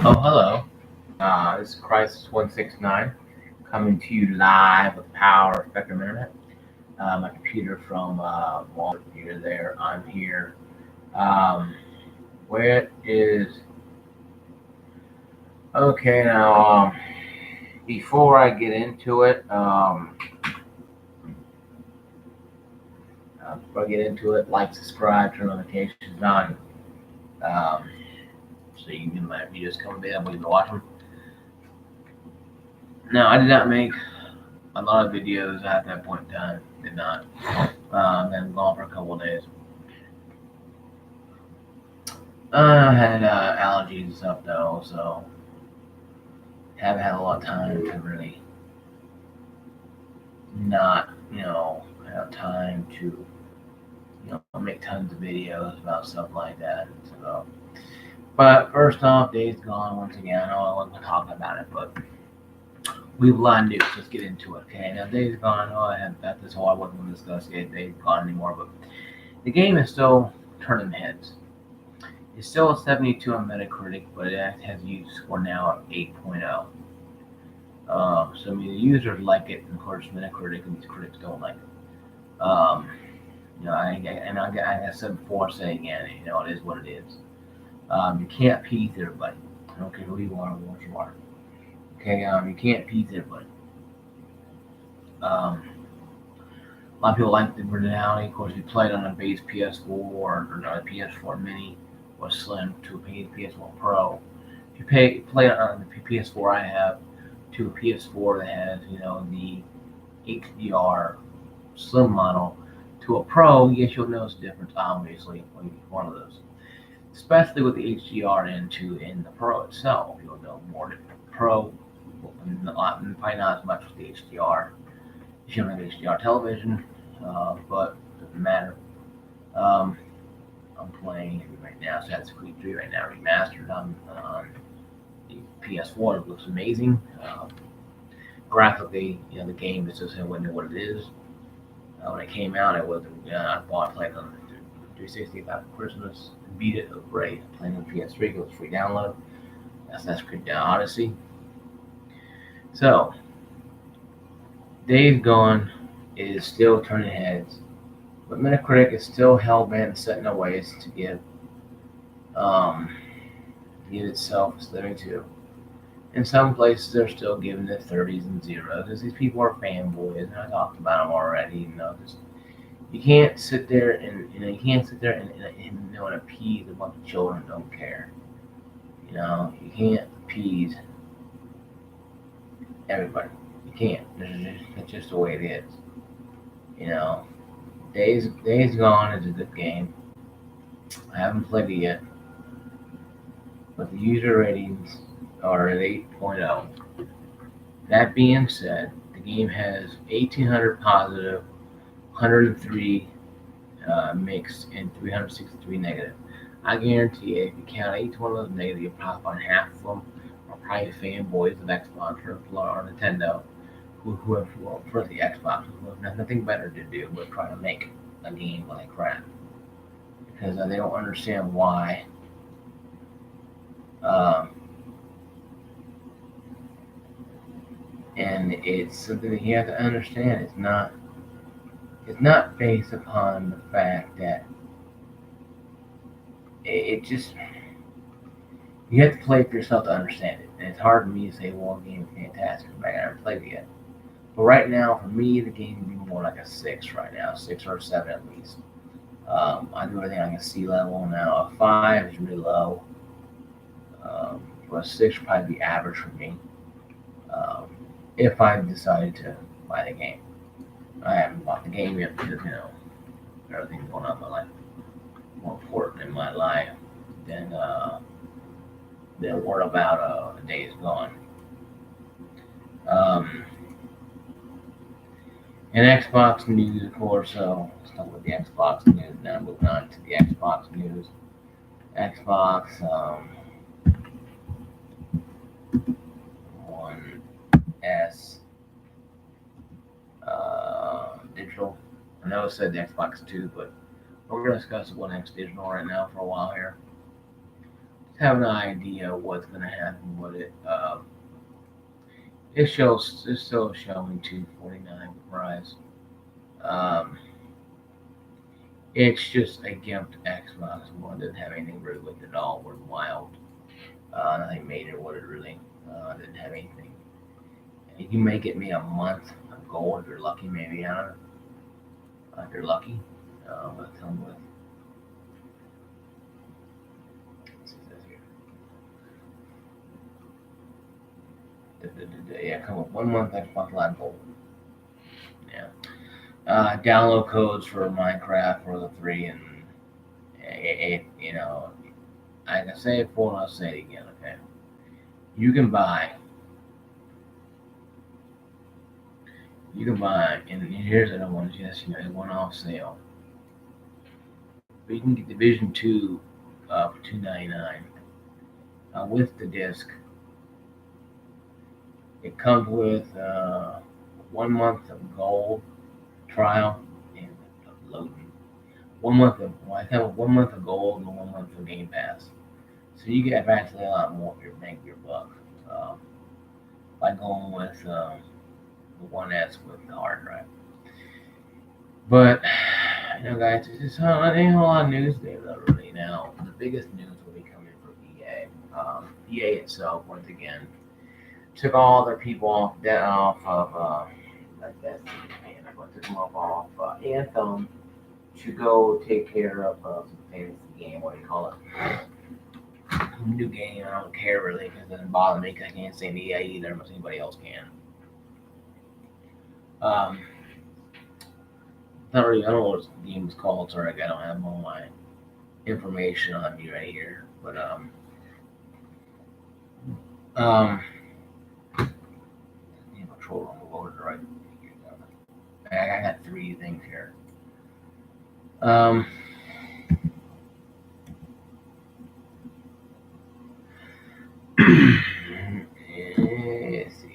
Oh, hello. This is Crisis 169 coming to you live with power of Spectrum Internet. My computer from Walmart. You're there. I'm here. Um, where is. Okay, now, before I get into it, like, subscribe, turn notifications on. Um, so you can my videos come available, you can watch them. Now, I did not make a lot of videos at that point in time. Did not. Been gone for a couple of days. I had allergies and stuff though, so haven't had a lot of time to really not, have time to, make tons of videos about stuff like that. So, but first off, Days Gone once again. I know I wasn't gonna talk about it, but we have a lot of news. Let's get into it. Okay, now Days Gone. Oh, I had got this whole. I wasn't gonna discuss Days Gone anymore, but the game is still turning heads. It's still a 72 on Metacritic, but it has a user score now at 8.0. So I mean, the users like it, and of course, Metacritic and these critics don't like it. I said before, say again, it is what it is. You can't please everybody. I don't care who you are or what you are. Okay, you can't please everybody. A lot of people like the originality. Of course, if you play it on a base PS4 or not a PS4 Mini or Slim to a PS4 Pro, if you play it on the PS4 I have to a PS4 that has, the HDR Slim model to a Pro, yes, you'll notice a difference, obviously, when you get one of those. Especially with the HDR in the Pro itself, you'll know more. The Pro, probably not as much with the HDR. If you don't have HDR television, but it doesn't matter. Um, I'm playing it right now, Assassin's Creed 3 right now, remastered on the PS4. It looks amazing. Graphically, the game is just what it is. When it came out, it wasn't. I bought playing on 360 after Christmas. Beat it. It was great. Playing on PS3, it was free download. Assassin's Creed Odyssey. So, Days Gone is still turning heads, but Metacritic is still hell bent set in their ways to um, give itself a 72. In some places, they're still giving it 30s and zeros because these people are fanboys, and I talked about them already. Just you can't sit there and and appease a bunch of children who don't care. You can't appease everybody. You can't. It's just the way it is. You know, Days Gone is a good game. I haven't played it yet, but the user ratings are at 8.0. That being said, the game has 1,800 positive, 103 mixed, and 363 negative. I guarantee you, if you count each one of those negative, you'll probably find half of them are probably fanboys of Xbox or Nintendo who have, well, for the Xbox, who have nothing better to do but try to make a game like crap. Because they don't understand why. Um, and it's something that you have to understand. It's not based upon the fact that it just you have to play it for yourself to understand it. And it's hard for me to say, well, the game is fantastic, but I haven't played it yet. But right now, for me, the game would be more like a 6 right now, 6 or 7 at least. I do everything like a C level now. A 5 is really low. But a 6 would probably be average for me. Um, if I decided to buy the game. I haven't bought the game yet because, everything's going on in my life. More important in my life than worry about Days Gone. Um, and Xbox news, of course. So let's talk about the Xbox news now. Moving on to the Xbox news. Xbox One S digital. I know it said the Xbox Two, but we're gonna discuss the One X digital right now for a while here. have an idea what's gonna happen with it. It's still showing $249 price. Um, it's just a gimped Xbox One. Didn't have anything really with it at all. Were wild. Nothing major with it really. Didn't have anything. You may get me a month of gold if you're lucky. Maybe I don't know. If you're lucky, but tell me what. Let's see this here. Yeah, come on. 1 month Xbox Live Gold. Yeah. Download codes for Minecraft for the 3 and you know, I can say it before and I'll say it again, okay? You can buy, and here's another one, just, it went off sale. But you can get Division 2 for $2.99 with the disc. It comes with 1 month of gold trial and loading. 1 month of, well, I have 1 month of gold and 1 month of Game Pass. So you get actually a lot more for your bang for your buck by going with the 1S with the hard drive. But guys, it's just ain't a lot of news there though. Really, now the biggest news will be coming from EA. EA itself, once again, took all their people off of like that. Took them off Anthem to go take care of some fantasy game. What do you call it? New game. I don't care really because it doesn't bother me because I can't say EA either, unless anybody else can. Not really. I don't know what the game is called. Sorry, I don't have all my information on me right here. But control room loaded right. I got 3 things here. Let's see.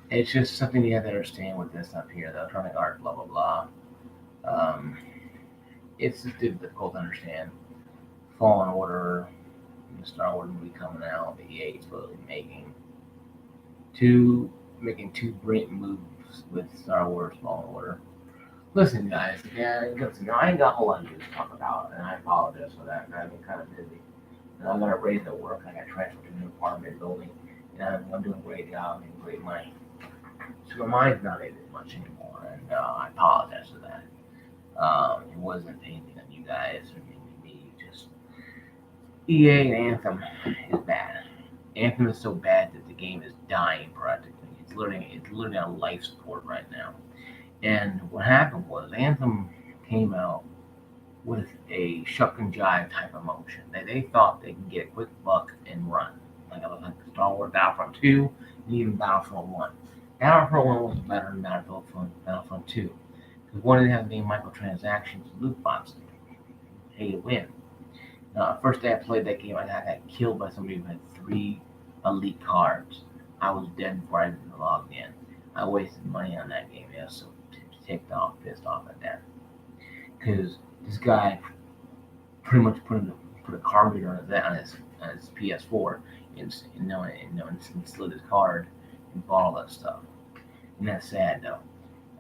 It's just something you have to understand with this up here, the electronic art, blah blah blah. It's just difficult to understand. Fallen Order, the Star Wars movie coming out, the EA is supposedly making two great moves with Star Wars Fallen Order. Listen, guys, listen, I ain't got a whole lot of news to talk about, and I apologize for that. I've been kind of busy. And I got a raise at work. I got transferred to a new apartment building, and I'm doing a great job, making great money. So my mind's not in it much anymore, and I apologize for that. It wasn't anything on you guys or me. Just EA and Anthem is bad. Anthem is so bad that the game is dying practically. It's literally on life support right now. And what happened was Anthem came out with a shuck and jive type of motion. They thought they could get a quick buck and run. Like Star Wars Battlefront 2 and even Battlefront 1. Battlefront 1 was better than Battlefront 2. Because one didn't have any microtransactions, loot boxes. Pay to win. First day I played that game, I got killed by somebody who had 3 elite cards. I was dead before I even logged in. I wasted money on that game, yeah, so pissed off at that. Because this guy pretty much put a card reader on his PS4 and slid his card and bought all that stuff. And that's sad though.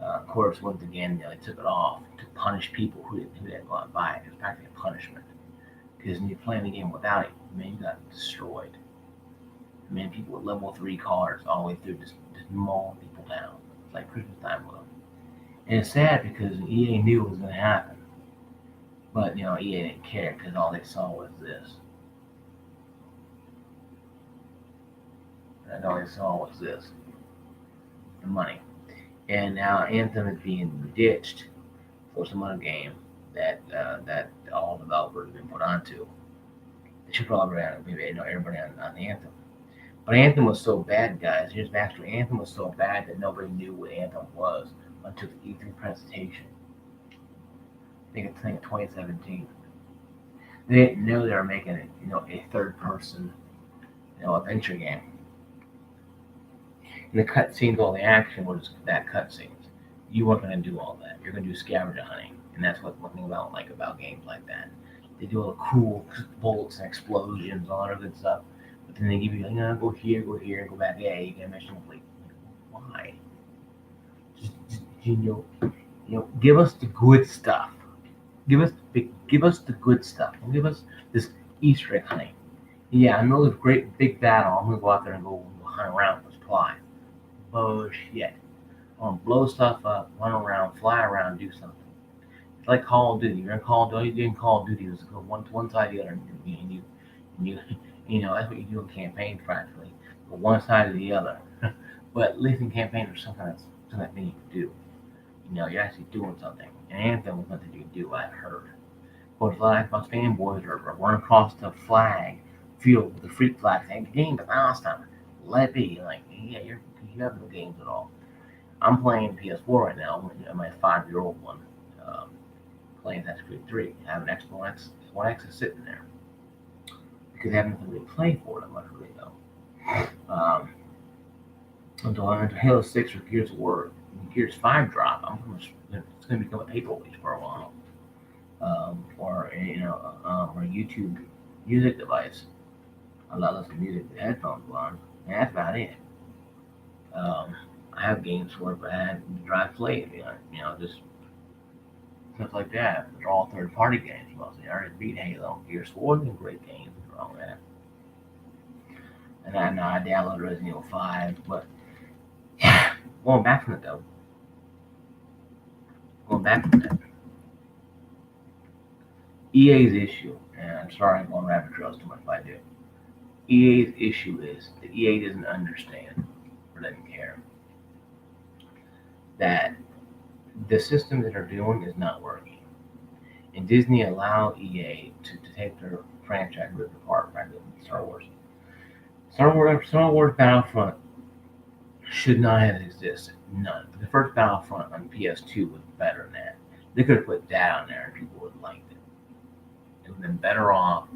Of course, once again, they took it off to punish people who didn't go out and buy it. It was practically a punishment. Because when you're playing the game without it, man, you got destroyed. Man, people with level 3 cards all the way through just mauling people down. It's like Christmas time with them. And it's sad because EA knew it was going to happen. But, EA didn't care because all they saw was this. And all they saw was this. The money. And now Anthem is being ditched for some other game that all developers have been put onto. They should probably everybody on Anthem. But Anthem was so bad, guys. Here's the backstory. Anthem was so bad that nobody knew what Anthem was until the E3 presentation. I think it's 2017. They didn't know they were making it, a third-person, adventure game. And the cutscenes, all the action was that cutscenes. You weren't going to do all that. You're going to do scavenger hunting, and that's what one thing about games like that. They do all the cool bullets and explosions, all that good stuff. But then they give you, go here, and go back. Yeah, you get a mission complete. Why? Just give us the good stuff. Give us the good stuff. Don't give us this Easter egg hunting. Yeah, I know there's great big battle. I'm gonna go out there and go hunt around for supply. Bullshit. I'm gonna blow stuff up, run around, fly around, do something. It's like Call of Duty. You're in Call of Duty. Doing Call of Duty is go one side or the other, and that's what you do in campaigns practically. Go one side or the other. But at least in campaigns, there's something that you can do. You're actually doing something. And Anthem was nothing you can do, I've heard. Of course, a lot of Xbox fanboys are running across the flag field with the freak flag saying, the game is awesome. Let it be. Like, yeah, you have no games at all. I'm playing PS4 right now. My 5-year-old one. Playing Assassin's Creed 3. I have an Xbox One X is sitting there. Because I have nothing really to play for that much, really, though. Until I'm into Halo 6 or Gears 5 drop, it's going to become a paperweight for a while. Or a YouTube music device. I'm not listening to music with headphones on. And that's about it. I have games for it, but I had Drive Play, just stuff like that. They're all third-party games mostly. I already beat Halo. Gears 4 is a great game. What's wrong with that? And I downloaded Resident Evil 5, but going back from it though. EA's issue, and I'm sorry I'm going rabbit trails too much if I do. EA's issue is that EA doesn't understand or doesn't care that the system that they're doing is not working. And Disney allowed EA to take their franchise rip apart, right? Star Wars. Star Wars Battlefront should not have existed. None. The first Battlefront on PS2 was better than that. They could have put that on there and people would have liked it. It would have been better off.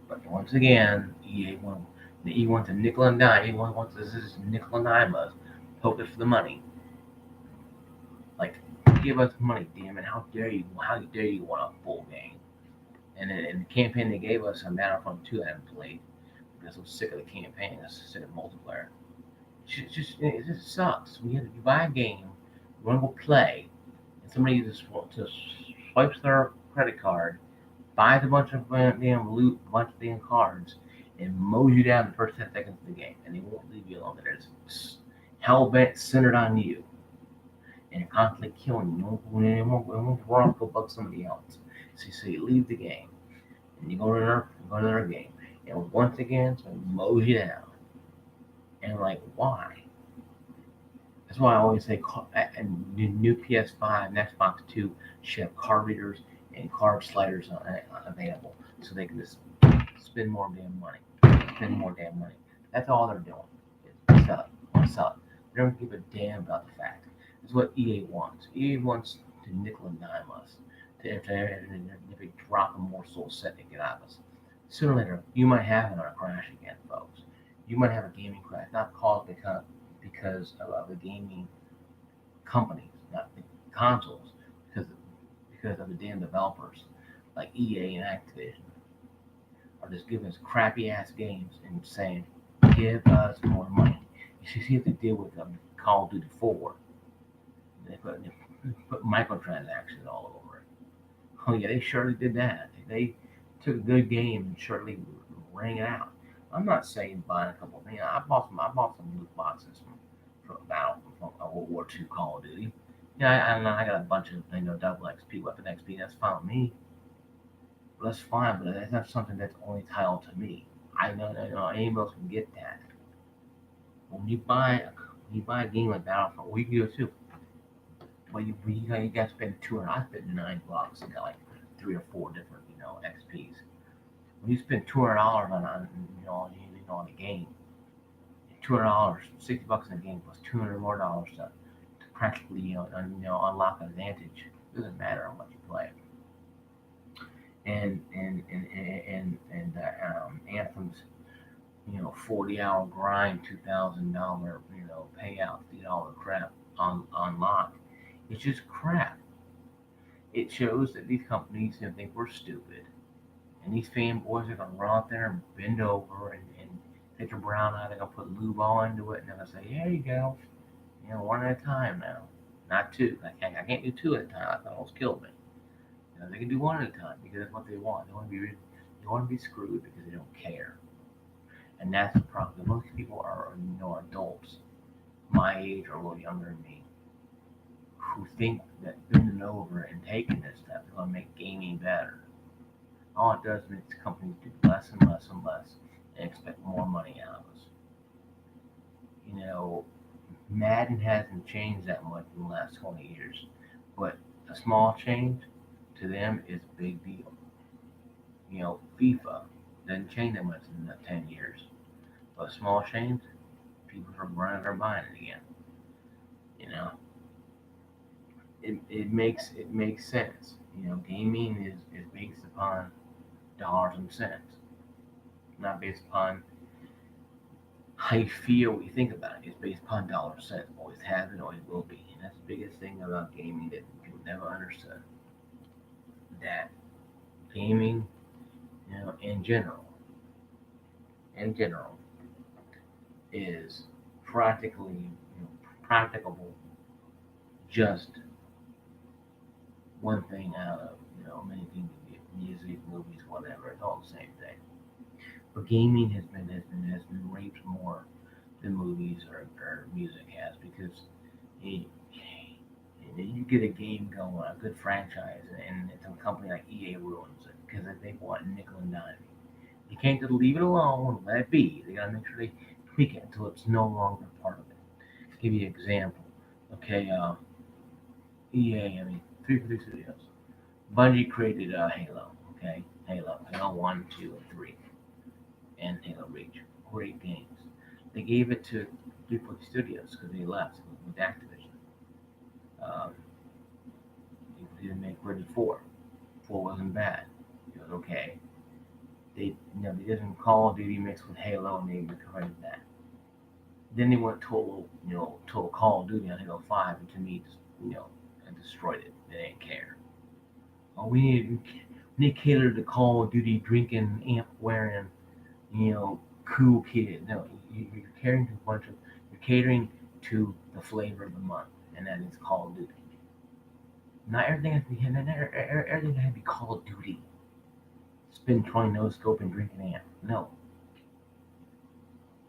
But once again, EA wants to nickel and dime. EA wants this is nickel and dime us. Hope it's for the money. Like, give us money, damn it. How dare you want a full game? And the campaign they gave us on Battlefront 2 I haven't played because I'm sick of the campaign. I'm sick of multiplayer. It just sucks. You buy a game, you want to go play, and somebody just swipes their credit card, buys a bunch of damn loot, a bunch of damn cards, and mows you down the first 10 seconds of the game, and they won't leave you alone. It's hell-bent centered on you, and constantly killing you. You won't run off, go bug somebody else. So you leave the game, and you go to another game, and once again, so it mows you down. And like, why? That's why I always say new PS5 and Xbox 2 should have card readers and card sliders available so they can just spend more damn money. That's all they're doing. Is sell it. They don't give a damn about the fact. It's what EA wants. EA wants to nickel and dime us. If they drop a morsel set to get out of us. Sooner or later, you might have another crash again, folks. You might have a gaming crash, not caused because of the gaming companies, not the consoles, because of the damn developers like EA and Activision are just giving us crappy ass games and saying, give us more money. You should see what they did with Call of Duty 4. They put microtransactions all over it. Oh yeah, they surely did that. They took a good game and surely rang it out. I'm not saying buying a couple of things. I bought some loot boxes from World War II Call of Duty. Yeah, I got a bunch of double XP, weapon XP. That's fine with me. That's fine, but that's not something that's only titled to me. I know anybody else can get that. When you buy a game like Battlefront, we can do it too. Well, you got to spend $200. I spent $9 and got like 3 or 4 different XPs. When you spend $200 on a game, $200, $60 in a game plus $200 more to practically unlock an advantage. It doesn't matter how much you play. And Anthem's 40-hour grind, $2,000 payout to get all the crap on lock. It's just crap. It shows that these companies think we're stupid, and these fanboys are gonna run out there and bend over and take their brown eye. They're gonna put lube all into it, and they're gonna say, "Here you go, one at a time now, not two. I can't do two at a time. That almost killed me. They can do one at a time because that's what they want. They want to be screwed because they don't care, and that's the problem. Most people are adults, my age or a little younger than me, who think that bending over and taking this stuff is gonna make gaming better. All it does is makes companies do less and less and less and expect more money out of us. You know, Madden hasn't changed that much in the last 20 years, but a small change to them is a big deal. FIFA doesn't change that much in the 10 years, but a small change, people are buying it again. You know, it makes sense. Gaming is based upon dollars and cents, not based upon how you feel, what you think about it. It's based upon dollars and cents. Always has and always will be. And that's the biggest thing about gaming that people never understood. That gaming, in general, is practicable just one thing out of many things: music, movies, whatever. It's all the same thing. But gaming has been raped more than movies or music has, because you, you get a game going, a good franchise, and some company like EA ruins it because they want nickel and dime. You can't just leave it alone and let it be. They gotta make sure they tweak it until it's no longer part of it. Give you an example. Okay, EA, 343 Studios. Bungie created Halo. Okay, Halo 1, 2, and 3, and Halo Reach. Great games. They gave it to 343 Studios because they left with Activision. Um, they didn't make Ready 4. 4 wasn't bad. It was okay. They did some Call of Duty mixed with Halo, and they recorded that. Then they went total Call of Duty on Halo 5, and to me, and destroyed it. They didn't care. Oh, we need to cater to Call of Duty drinking, amp wearing, cool kids. No, you're catering to the flavor of the month, and that is Call of Duty. Not everything has to be everything has to be Call of Duty. Spin 20 no scope and drink an amp. No,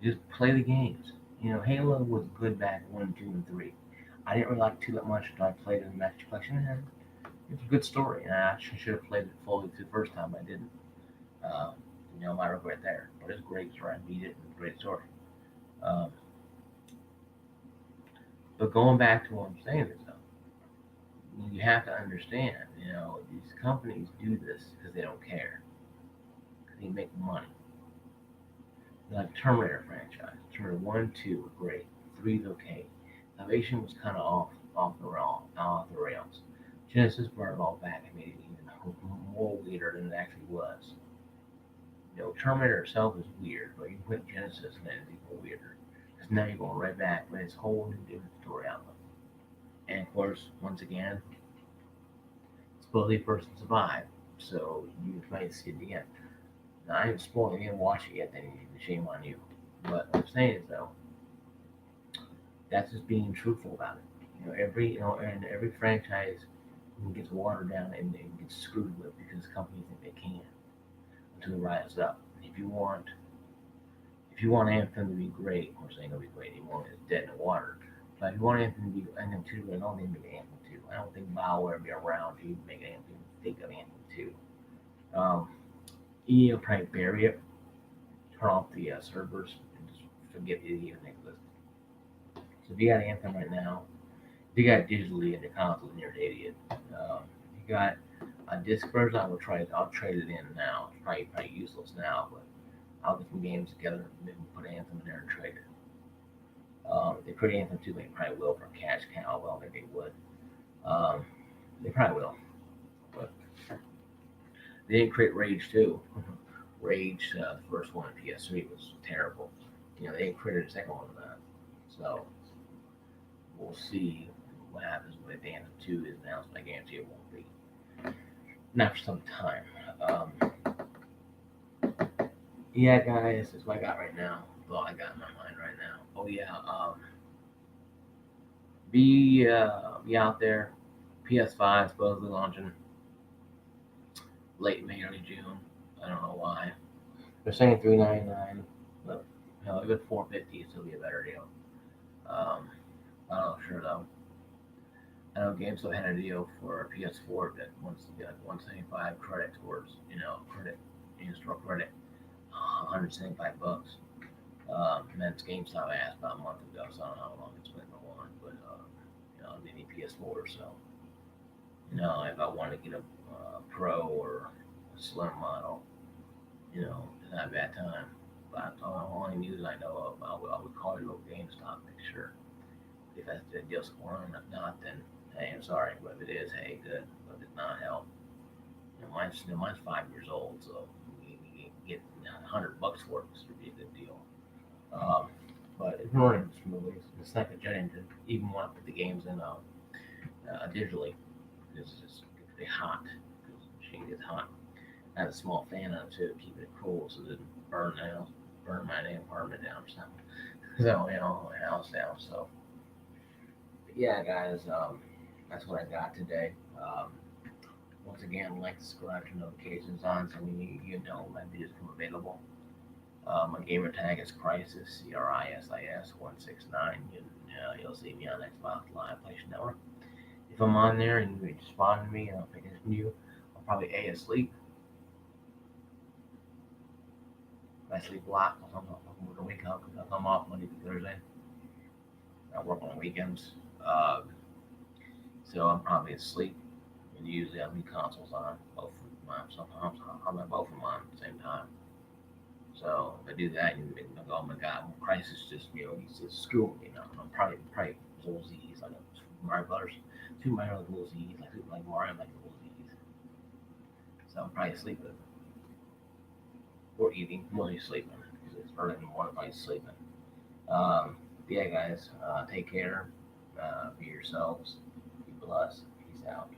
just play the games. Halo was good back 1, 2, and 3. I didn't really like 2 that much until I played it in the Master Collection. And it's a good story, and I actually should have played it fully the first time. I didn't. Uh, my regret there. But it's a great story. I beat it. It's a great story. Um, but going back to what I'm saying is, though, you have to understand, these companies do this because they don't care. Because they make money. Like Terminator franchise. Terminator 1, 2 were great. 3 is okay. Salvation was kind of off the rails. Genesis brought it all back and made it even more weirder than it actually was. Terminator itself is weird, but you put Genesis and it's even weirder. Because now you're going right back with this whole new different story outlook. And of course, once again, supposedly a person survived, so you might see it again. Now, I ain't spoiling. You didn't watch it yet, then shame on you. But what I'm saying is, though, that's just being truthful about it. Every franchise gets watered down and gets screwed with because companies think they can until it rises up. If you want Anthem to be great, of course it ain't gonna be great anymore. It's dead in the water. But if you want Anthem to be Anthem 2, I don't think make Anthem 2. I don't think BioWare will be around to even make Anthem think of Anthem 2. EA will probably bury it, turn off the servers, and just forget it even existed. So if you got Anthem right now, if you got it digitally in your console, then you're an idiot. If you got a disc version, I'll trade it in now. It's probably useless now, but I'll get some games together and maybe put Anthem in there and trade it. If they create Anthem 2, they probably will for cash cow. Well, maybe they would. Um, they probably will. But they didn't create Rage 2. Rage, the first one in PS3 was terrible. They didn't create the second one of that. So we'll see what happens with Anthem 2 is announced, but I guarantee it won't be. Not for some time. Yeah, guys, that's what I got right now. That's all I got in my mind right now. Oh yeah, be out there. PS5 supposedly launching late May, early June. I don't know why. They're saying $399, but if it's $450, it'll still be a better deal. I'm not sure though. I know GameStop had a deal for PS4 that wants to get like 175 credit towards credit in-store credit, $175. And that's GameStop asked about a month ago, so I don't know how long it's been going on, but mini PS4. So if I want to get a Pro or a Slim model, it's not a bad time. But that's all the only news I know of. I would call it over GameStop, make sure if that's the deal's going on. If not, then hey, I'm sorry. But if it is, hey, good. But if it's not, hell, mine's 5 years old, so you can get $100 for it. This would be a good deal. Um, but it's running smoothly. It's like a jet engine. Even want to put the games in digitally, because it's pretty hot. Because the machine gets hot. I have a small fan on it too, keeping it cool so it doesn't burn my apartment down or something. So my house down. So but yeah, guys, that's what I got today. Once again, like, subscribe, turn notifications on so you know when videos come available. My gamer tag is Crisis, CRISIS 169. You'll see me on Xbox Live PlayStation Network. If I'm on there and you respond to me and I'll pick it from you, I'll probably asleep. If I sleep a lot, I'm going to wake up because I'm off Monday to Thursday. I work on the weekends. So I'm probably asleep. And usually I have new consoles on, both of them. Sometimes I'll have both of them on at the same time. So if I do that, you make me go, oh my god, well, Crisis just, he's just screwing me now. I'm probably little Z's, like Mario Brothers, Super Mario like little Z's, like Mario like little Z's. So I'm probably sleeping or eating, mostly sleeping because it's early in the morning, probably sleeping. Yeah, guys, take care. Be yourselves. Be blessed. Peace out.